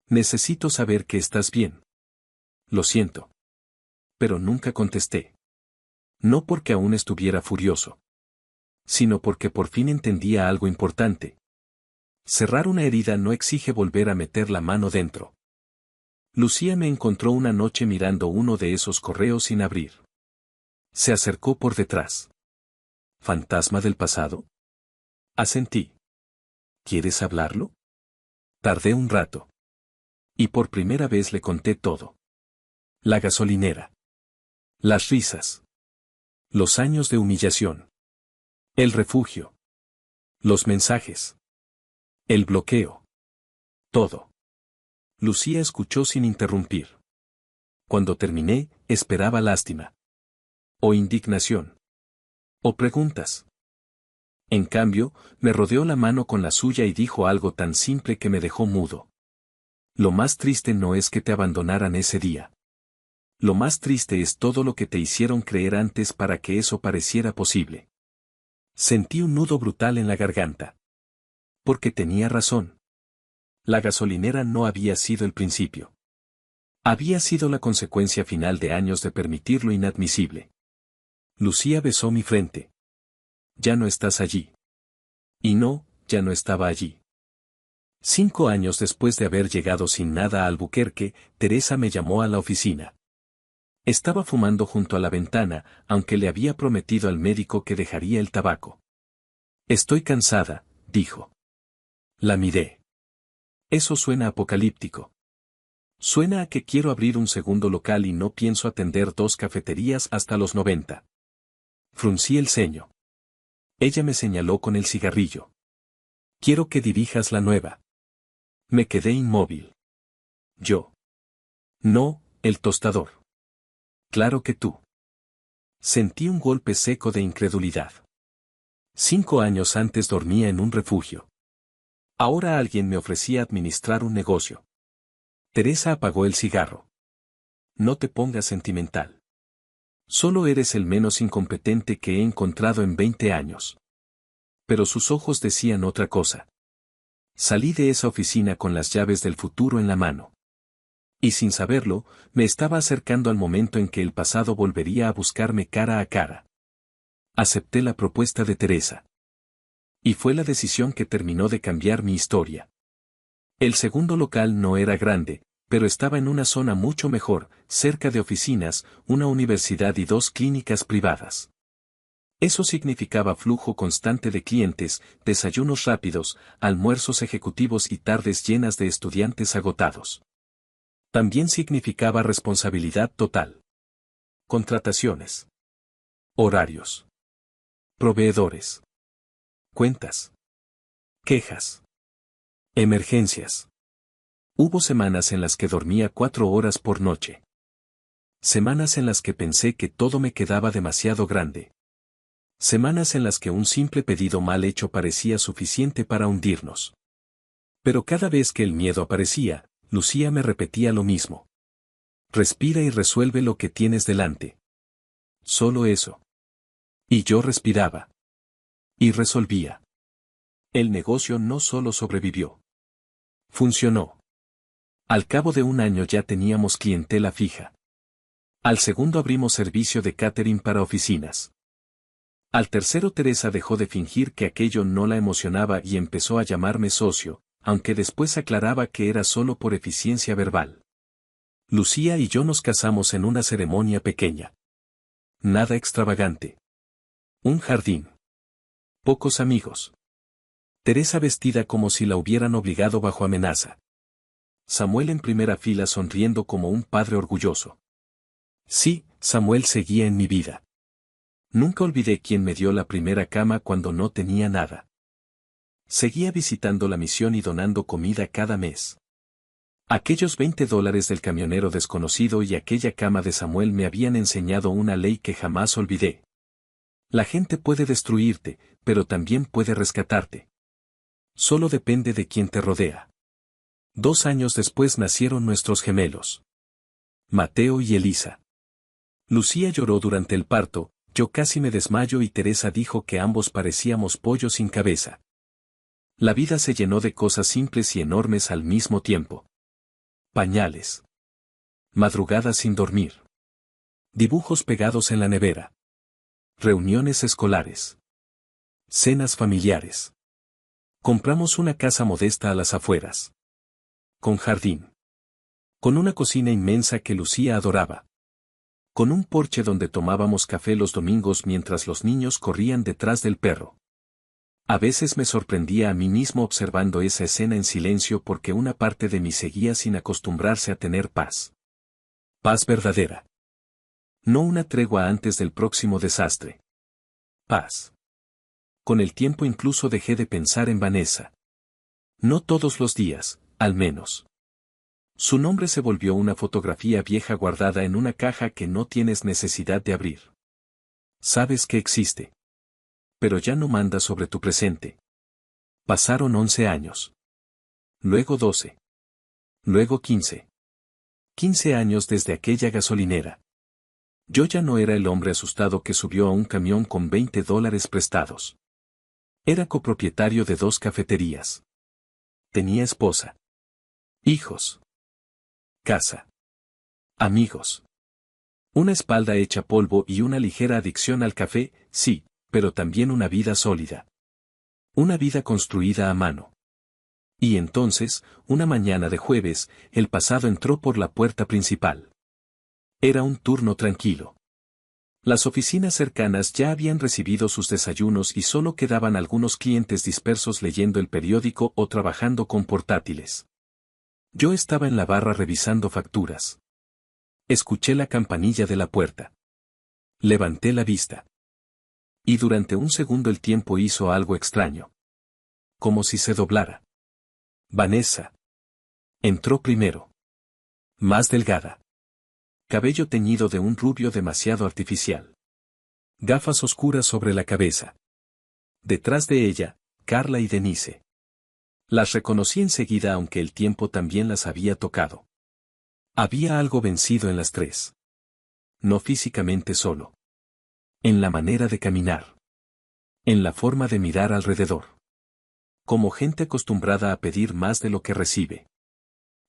Necesito saber que estás bien. Lo siento. Pero nunca contesté. No porque aún estuviera furioso. Sino porque por fin entendía algo importante. Cerrar una herida no exige volver a meter la mano dentro. Lucía me encontró una noche mirando uno de esos correos sin abrir. Se acercó por detrás. ¿Fantasma del pasado? Asentí. ¿Quieres hablarlo? Tardé un rato. Y por primera vez le conté todo. La gasolinera. Las risas. Los años de humillación. El refugio. Los mensajes. El bloqueo. Todo. Lucía escuchó sin interrumpir. Cuando terminé, esperaba lástima. O indignación. O preguntas. En cambio, me rodeó la mano con la suya y dijo algo tan simple que me dejó mudo. Lo más triste no es que te abandonaran ese día. Lo más triste es todo lo que te hicieron creer antes para que eso pareciera posible. Sentí un nudo brutal en la garganta. Porque tenía razón. La gasolinera no había sido el principio. Había sido la consecuencia final de años de permitir lo inadmisible. Lucía besó mi frente. Ya no estás allí. Y no, ya no estaba allí. 5 años después de haber llegado sin nada a Albuquerque, Teresa me llamó a la oficina. Estaba fumando junto a la ventana, aunque le había prometido al médico que dejaría el tabaco. Estoy cansada, dijo. La miré. Eso suena apocalíptico. Suena a que quiero abrir un segundo local y no pienso atender 2 cafeterías hasta los 90. Fruncí el ceño. Ella me señaló con el cigarrillo. Quiero que dirijas la nueva. Me quedé inmóvil. Yo. No, el tostador. Claro que tú. Sentí un golpe seco de incredulidad. 5 años antes dormía en un refugio. Ahora alguien me ofrecía administrar un negocio. Teresa apagó el cigarro. No te pongas sentimental. Solo eres el menos incompetente que he encontrado en 20 años. Pero sus ojos decían otra cosa. Salí de esa oficina con las llaves del futuro en la mano. Y sin saberlo, me estaba acercando al momento en que el pasado volvería a buscarme cara a cara. Acepté la propuesta de Teresa. Y fue la decisión que terminó de cambiar mi historia. El segundo local no era grande, pero estaba en una zona mucho mejor, cerca de oficinas, una universidad y 2 clínicas privadas. Eso significaba flujo constante de clientes, desayunos rápidos, almuerzos ejecutivos y tardes llenas de estudiantes agotados. También significaba responsabilidad total. Contrataciones. Horarios. Proveedores. Cuentas. Quejas. Emergencias. Hubo semanas en las que dormía 4 horas por noche. Semanas en las que pensé que todo me quedaba demasiado grande. Semanas en las que un simple pedido mal hecho parecía suficiente para hundirnos. Pero cada vez que el miedo aparecía, Lucía me repetía lo mismo. Respira y resuelve lo que tienes delante. Solo eso. Y yo respiraba. Y resolvía. El negocio no solo sobrevivió. Funcionó. Al cabo de un año ya teníamos clientela fija. Al segundo abrimos servicio de catering para oficinas. Al tercero Teresa dejó de fingir que aquello no la emocionaba y empezó a llamarme socio, aunque después aclaraba que era solo por eficiencia verbal. Lucía y yo nos casamos en una ceremonia pequeña. Nada extravagante. Un jardín. Pocos amigos. Teresa vestida como si la hubieran obligado bajo amenaza. Samuel en primera fila sonriendo como un padre orgulloso. Sí, Samuel seguía en mi vida. Nunca olvidé quién me dio la primera cama cuando no tenía nada. Seguía visitando la misión y donando comida cada mes. Aquellos $20 del camionero desconocido y aquella cama de Samuel me habían enseñado una ley que jamás olvidé. La gente puede destruirte, pero también puede rescatarte. Solo depende de quién te rodea. 2 años después nacieron nuestros gemelos. Mateo y Elisa. Lucía lloró durante el parto, yo casi me desmayo y Teresa dijo que ambos parecíamos pollos sin cabeza. La vida se llenó de cosas simples y enormes al mismo tiempo. Pañales. Madrugadas sin dormir. Dibujos pegados en la nevera. Reuniones escolares. Cenas familiares. Compramos una casa modesta a las afueras. Con jardín. Con una cocina inmensa que Lucía adoraba. Con un porche donde tomábamos café los domingos mientras los niños corrían detrás del perro. A veces me sorprendía a mí mismo observando esa escena en silencio porque una parte de mí seguía sin acostumbrarse a tener paz. Paz verdadera. No una tregua antes del próximo desastre. Paz. Con el tiempo incluso dejé de pensar en Vanessa. No todos los días, al menos. Su nombre se volvió una fotografía vieja guardada en una caja que no tienes necesidad de abrir. Sabes que existe. Pero ya no manda sobre tu presente. Pasaron 11 años. Luego 12. Luego 15. 15 años desde aquella gasolinera. Yo ya no era el hombre asustado que subió a un camión con $20 prestados. Era copropietario de 2 cafeterías. Tenía esposa. Hijos. Casa. Amigos. Una espalda hecha polvo y una ligera adicción al café, sí, pero también una vida sólida. Una vida construida a mano. Y entonces, una mañana de jueves, el pasado entró por la puerta principal. Era un turno tranquilo. Las oficinas cercanas ya habían recibido sus desayunos y solo quedaban algunos clientes dispersos leyendo el periódico o trabajando con portátiles. Yo estaba en la barra revisando facturas. Escuché la campanilla de la puerta. Levanté la vista. Y durante un segundo el tiempo hizo algo extraño. Como si se doblara. Vanessa. Entró primero. Más delgada. Cabello teñido de un rubio demasiado artificial. Gafas oscuras sobre la cabeza. Detrás de ella, Carla y Denise. Las reconocí enseguida aunque el tiempo también las había tocado. Había algo vencido en las tres. No físicamente solo. En la manera de caminar. En la forma de mirar alrededor. Como gente acostumbrada a pedir más de lo que recibe.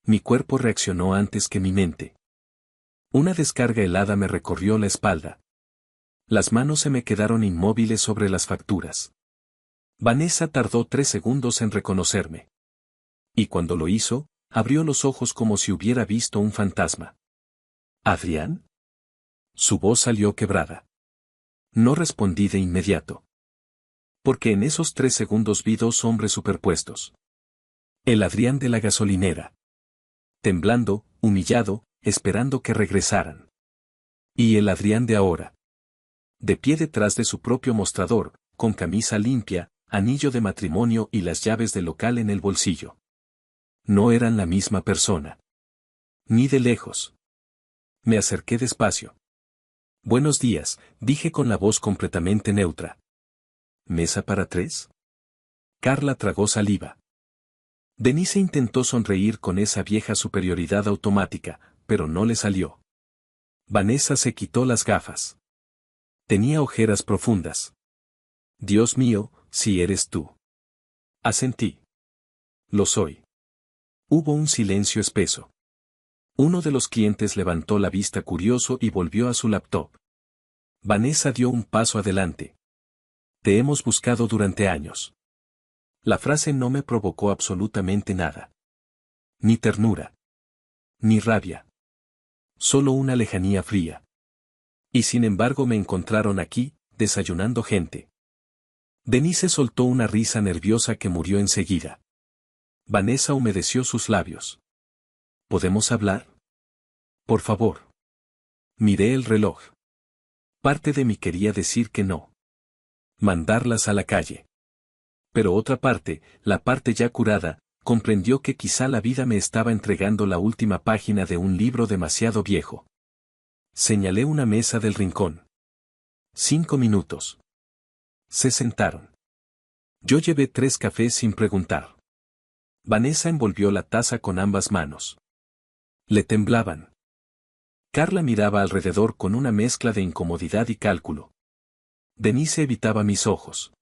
Mi cuerpo reaccionó antes que mi mente. Una descarga helada me recorrió la espalda. Las manos se me quedaron inmóviles sobre las facturas. Vanessa tardó 3 segundos en reconocerme. Y cuando lo hizo, abrió los ojos como si hubiera visto un fantasma. ¿Adrián? Su voz salió quebrada. No respondí de inmediato. Porque en esos 3 segundos vi 2 hombres superpuestos. El Adrián de la gasolinera. Temblando, humillado, esperando que regresaran. Y el Adrián de ahora. De pie detrás de su propio mostrador, con camisa limpia, anillo de matrimonio y las llaves del local en el bolsillo. No eran la misma persona. Ni de lejos. Me acerqué despacio. Buenos días, dije con la voz completamente neutra. ¿Mesa para tres? Carla tragó saliva. Denise intentó sonreír con esa vieja superioridad automática, pero no le salió. Vanessa se quitó las gafas. Tenía ojeras profundas. Dios mío, si eres tú. Asentí. Lo soy. Hubo un silencio espeso. Uno de los clientes levantó la vista curioso y volvió a su laptop. Vanessa dio un paso adelante. Te hemos buscado durante años. La frase no me provocó absolutamente nada. Ni ternura. Ni rabia. Solo una lejanía fría. Y sin embargo me encontraron aquí, desayunando gente. Denise soltó una risa nerviosa que murió enseguida. Vanessa humedeció sus labios. ¿Podemos hablar? Por favor. Miré el reloj. Parte de mí quería decir que no. Mandarlas a la calle. Pero otra parte, la parte ya curada, comprendió que quizá la vida me estaba entregando la última página de un libro demasiado viejo. Señalé una mesa del rincón. 5 minutos. Se sentaron. Yo llevé 3 cafés sin preguntar. Vanessa envolvió la taza con ambas manos. Le temblaban. Carla miraba alrededor con una mezcla de incomodidad y cálculo. Denise evitaba mis ojos.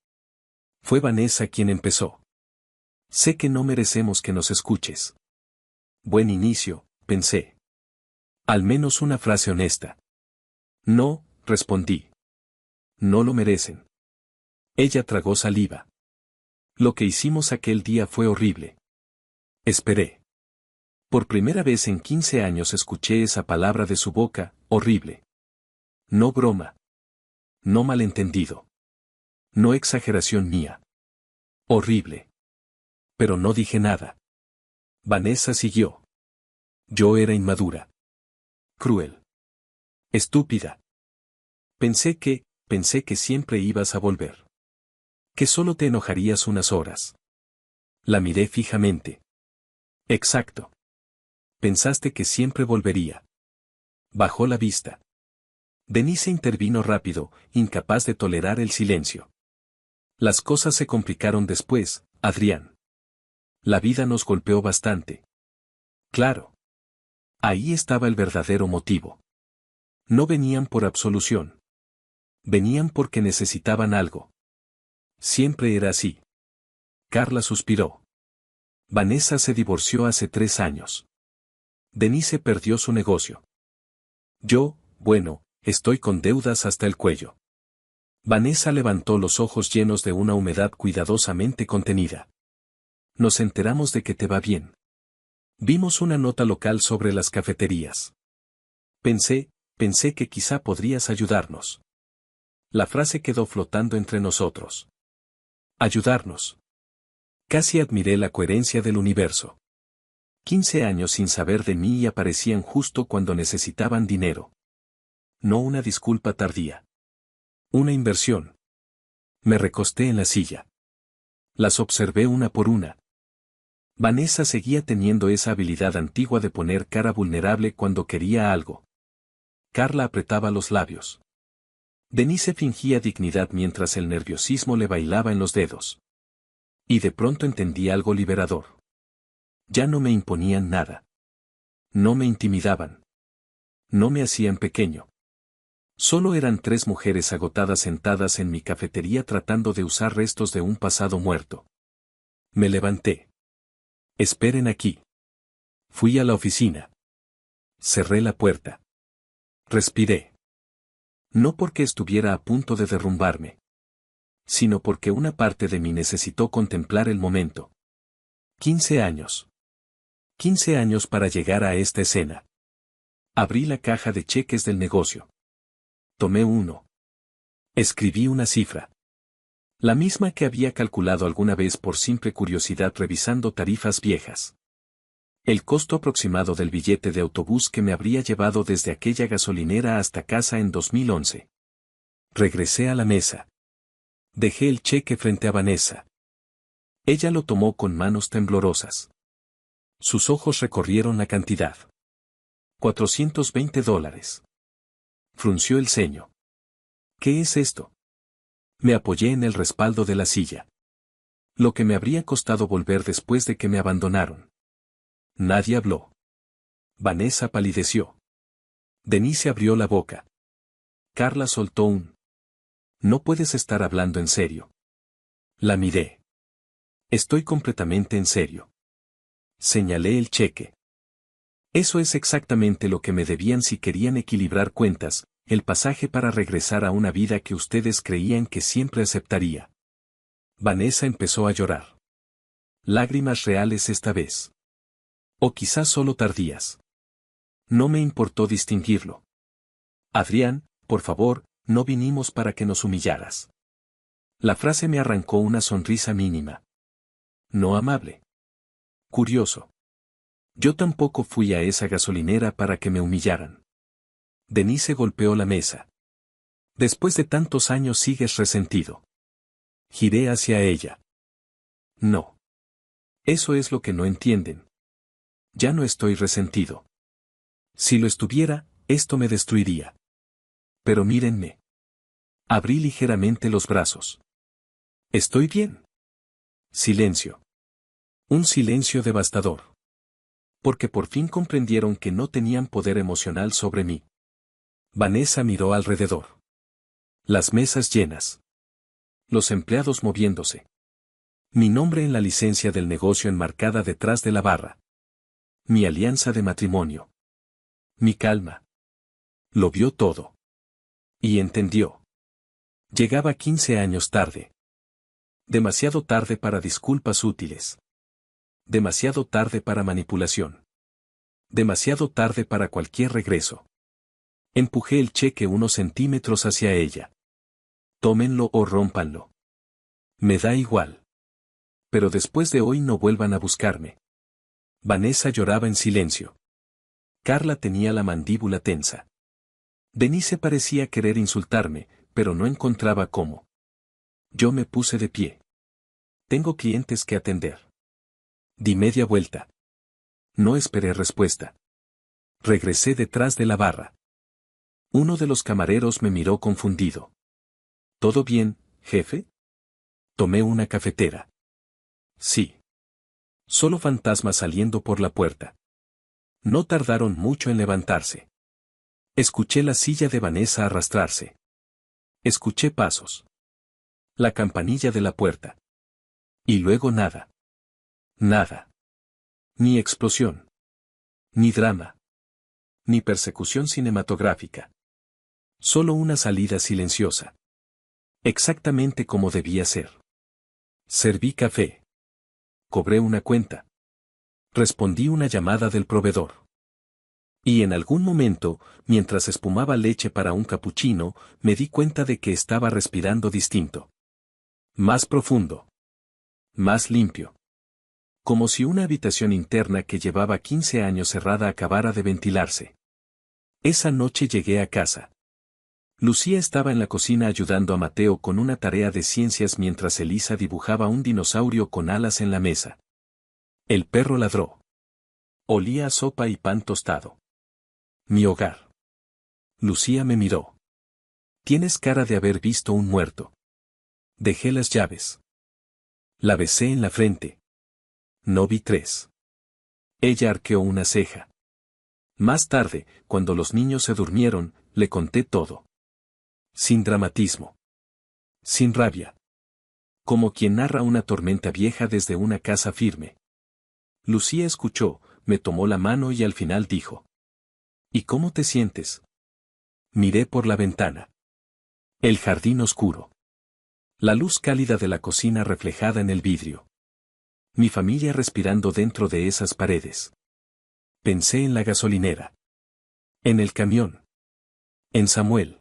Fue Vanessa quien empezó. Sé que no merecemos que nos escuches. Buen inicio, pensé. Al menos una frase honesta. No, respondí. No lo merecen. Ella tragó saliva. Lo que hicimos aquel día fue horrible. Esperé. Por primera vez en 15 años escuché esa palabra de su boca, horrible. No broma. No malentendido. No exageración mía. Horrible. Pero no dije nada. Vanessa siguió. Yo era inmadura. Cruel. Estúpida. Pensé que siempre ibas a volver. Que solo te enojarías unas horas. La miré fijamente. Exacto. Pensaste que siempre volvería. Bajó la vista. Denise intervino rápido, incapaz de tolerar el silencio. Las cosas se complicaron después, Adrián. La vida nos golpeó bastante. Claro. Ahí estaba el verdadero motivo. No venían por absolución. Venían porque necesitaban algo. Siempre era así. Carla suspiró. Vanessa se divorció hace 3 años. Denise perdió su negocio. Yo, bueno, estoy con deudas hasta el cuello. Vanessa levantó los ojos llenos de una humedad cuidadosamente contenida. Nos enteramos de que te va bien. Vimos una nota local sobre las cafeterías. Pensé que quizá podrías ayudarnos. La frase quedó flotando entre nosotros. Ayudarnos. Casi admiré la coherencia del universo. 15 años sin saber de mí y aparecían justo cuando necesitaban dinero. No una disculpa tardía. Una inversión. Me recosté en la silla. Las observé una por una. Vanessa seguía teniendo esa habilidad antigua de poner cara vulnerable cuando quería algo. Carla apretaba los labios. Denise fingía dignidad mientras el nerviosismo le bailaba en los dedos. Y de pronto entendí algo liberador. Ya no me imponían nada. No me intimidaban. No me hacían pequeño. Solo eran 3 mujeres agotadas sentadas en mi cafetería tratando de usar restos de un pasado muerto. Me levanté. Esperen aquí. Fui a la oficina. Cerré la puerta. Respiré. No porque estuviera a punto de derrumbarme, sino porque una parte de mí necesitó contemplar el momento. 15 años. 15 años para llegar a esta escena. Abrí la caja de cheques del negocio. Tomé uno. Escribí una cifra. La misma que había calculado alguna vez por simple curiosidad revisando tarifas viejas. El costo aproximado del billete de autobús que me habría llevado desde aquella gasolinera hasta casa en 2011. Regresé a la mesa. Dejé el cheque frente a Vanessa. Ella lo tomó con manos temblorosas. Sus ojos recorrieron la cantidad. $420. Frunció el ceño. ¿Qué es esto? Me apoyé en el respaldo de la silla. Lo que me habría costado volver después de que me abandonaron. Nadie habló. Vanessa palideció. Denise abrió la boca. Carla soltó un: No puedes estar hablando en serio. La miré. Estoy completamente en serio. Señalé el cheque. Eso es exactamente lo que me debían si querían equilibrar cuentas, el pasaje para regresar a una vida que ustedes creían que siempre aceptaría. Vanessa empezó a llorar. Lágrimas reales esta vez. O quizás solo tardías. No me importó distinguirlo. Adrián, por favor, no vinimos para que nos humillaras. La frase me arrancó una sonrisa mínima. No amable. Curioso. Yo tampoco fui a esa gasolinera para que me humillaran. Denise golpeó la mesa. Después de tantos años sigues resentido. Giré hacia ella. No. Eso es lo que no entienden. Ya no estoy resentido. Si lo estuviera, esto me destruiría. Pero mírenme. Abrí ligeramente los brazos. ¿Estoy bien? Silencio. Un silencio devastador. Porque por fin comprendieron que no tenían poder emocional sobre mí. Vanessa miró alrededor. Las mesas llenas. Los empleados moviéndose. Mi nombre en la licencia del negocio enmarcada detrás de la barra. Mi alianza de matrimonio. Mi calma. Lo vio todo. Y entendió. Llegaba 15 años tarde. Demasiado tarde para disculpas útiles. Demasiado tarde para manipulación. Demasiado tarde para cualquier regreso. Empujé el cheque unos centímetros hacia ella. Tómenlo o rómpanlo. Me da igual. Pero después de hoy no vuelvan a buscarme. Vanessa lloraba en silencio. Carla tenía la mandíbula tensa. Denise parecía querer insultarme, pero no encontraba cómo. Yo me puse de pie. Tengo clientes que atender. Di media vuelta. No esperé respuesta. Regresé detrás de la barra. Uno de los camareros me miró confundido. ¿Todo bien, jefe? Tomé una cafetera. Sí. Solo fantasmas saliendo por la puerta. No tardaron mucho en levantarse. Escuché la silla de Vanessa arrastrarse. Escuché pasos. La campanilla de la puerta. Y luego nada. Nada. Ni explosión. Ni drama. Ni persecución cinematográfica. Solo una salida silenciosa. Exactamente como debía ser. Serví café. Cobré una cuenta. Respondí una llamada del proveedor. Y en algún momento, mientras espumaba leche para un capuchino, me di cuenta de que estaba respirando distinto. Más profundo. Más limpio. Como si una habitación interna que llevaba 15 años cerrada acabara de ventilarse. Esa noche llegué a casa. Lucía estaba en la cocina ayudando a Mateo con una tarea de ciencias mientras Elisa dibujaba un dinosaurio con alas en la mesa. El perro ladró. Olía a sopa y pan tostado. Mi hogar. Lucía me miró. Tienes cara de haber visto un muerto. Dejé las llaves. La besé en la frente. No vi tres. Ella arqueó una ceja. Más tarde, cuando los niños se durmieron, le conté todo. Sin dramatismo. Sin rabia. Como quien narra una tormenta vieja desde una casa firme. Lucía escuchó, me tomó la mano y al final dijo: ¿Y cómo te sientes? Miré por la ventana. El jardín oscuro. La luz cálida de la cocina reflejada en el vidrio. Mi familia respirando dentro de esas paredes. Pensé en la gasolinera. En el camión. En Samuel.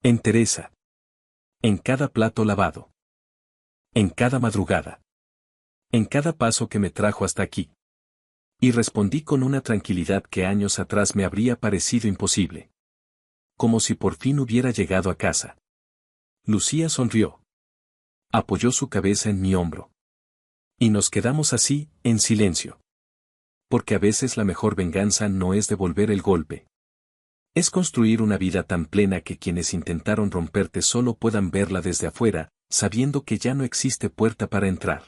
En Teresa. En cada plato lavado. En cada madrugada. En cada paso que me trajo hasta aquí. Y respondí con una tranquilidad que años atrás me habría parecido imposible. Como si por fin hubiera llegado a casa. Lucía sonrió. Apoyó su cabeza en mi hombro. Y nos quedamos así, en silencio. porque a veces la mejor venganza no es devolver el golpe. Es construir una vida tan plena que quienes intentaron romperte solo puedan verla desde afuera, sabiendo que ya no existe puerta para entrar.